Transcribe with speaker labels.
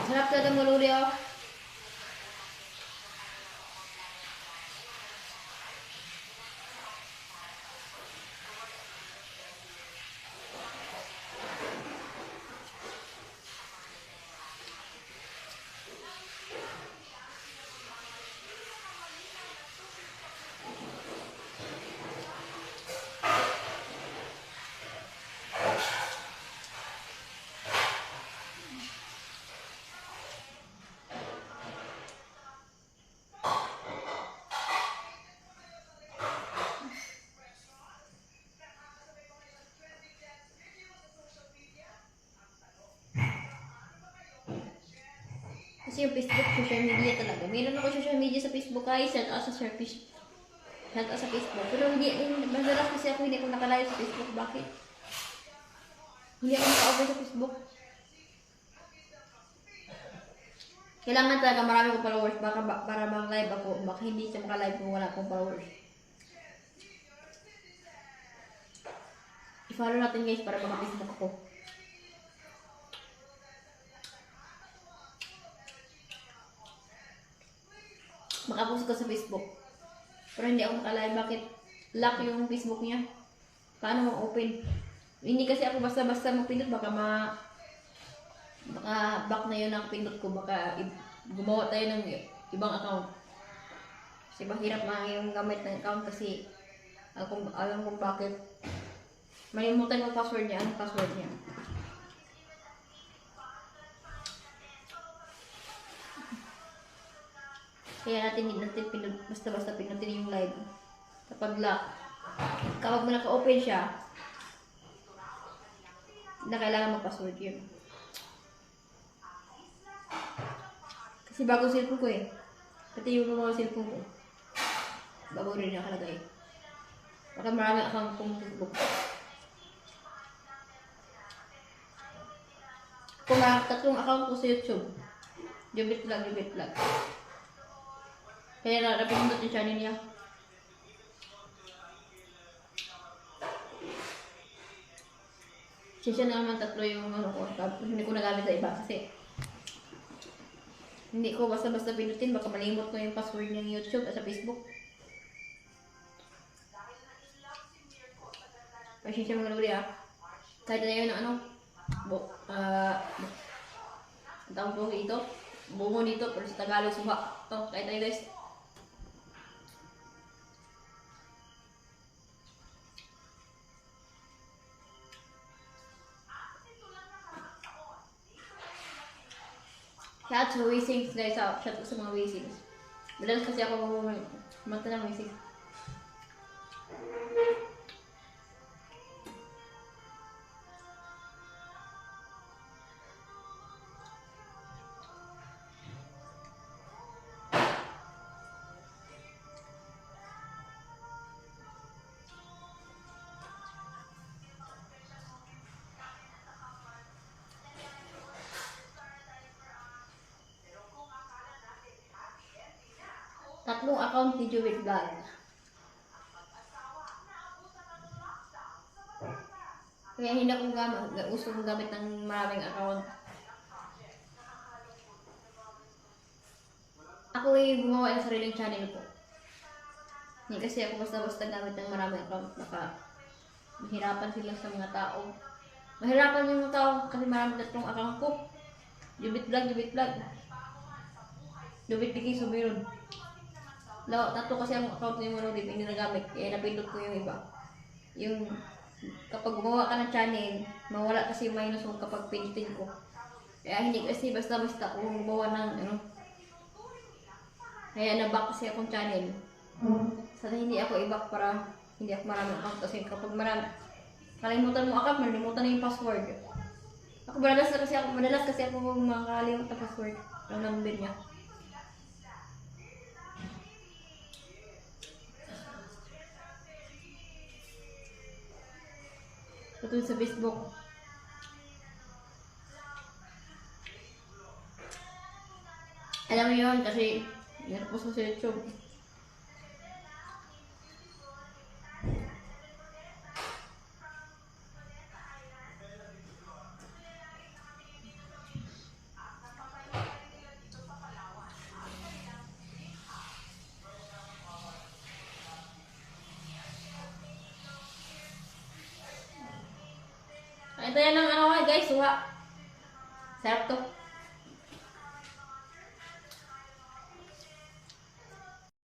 Speaker 1: Sarap talaga maluli oh. Kasi yung Facebook, social media talaga. Meron ako social media sa Facebook guys, at sa service. At sa Facebook. Pero hindi, madalas kasi ako hindi ako nakalayo sa Facebook. Bakit? Hindi ako naka-open sa Facebook. Kailangan talaga marami akong followers para bang live ako. Baka hindi siya maka-live kung wala akong followers. I-follow natin guys para maka-Facebook ako. Makapost ko sa Facebook. Pero hindi ako makalive. Bakit? Lock yung Facebook niya. Paano ma-open? Hindi kasi ako basta-basta magpindot. Baka back na yun ang pindot ko. Baka gumawa tayo ng ibang account. Kasi mahirap na yung gamit ng account kasi alam kong bakit. Malimutan ko password niya. Anong password niya? Kaya natin hindi natin basta-basta pinutin yung live. Kapag lock. Kapag mo naka-open siya, na kailangan mag-password yun. Kasi bagong cellphone ko eh. Pati yung mga cellphone ko. Bago rin nakalagay. Baka marami account kong Facebook. Kung tatlong account ko sa YouTube. Jubit vlog. Kaya napindot yung channel niya. Siya na naman tatlo yung ano ko. Hindi ko nagamit sa iba kasi hindi ko basta-basta pinutin. Baka malimot ko yung password ng YouTube at sa Facebook. Pasensya mga luli ah. Kahit na yun ang ang tawag po ito. Bungo dito pero sa Tagalog suha. Ito, kahit tayo guys. Shout sa Wisings guys, shout sa mga Wisings. Madalas kasi ako mata ng Wisings. Tatlong account ni Jubit Vlog. Kaya hindi ako gusto kong gamit ng maraming account. Ako ay gumawa ng sariling channel ko. Hindi kasi ako basta-basta gamit ng maraming account. Baka mahirapan sila sa mga tao. Mahirapan yung mga tao kasi marami tatlong account ko. Jubit Vlog. Jubit Bigay Sumirod. Tatlo kasi ang account ni Monolith hindi nagamit. Kaya napindot ko yung iba. Yung kapag gumawa ka ng channel, mawala kasi minus mo kapag pindutin ko. Kaya hindi kasi basta-basta kung gumawa ng kaya na-back kasi akong channel. Sana hindi ako i-back para hindi ako maraming account. Kasi kapag kalimutan mo account, malimutan na yung password. Madalas kasi ako makakalimut ng password. Ang number niya. Ito sa Facebook. Alam mo yun kasi nag-post ko sa YouTube. Ito yan ang ano guys, suha. Sarap to.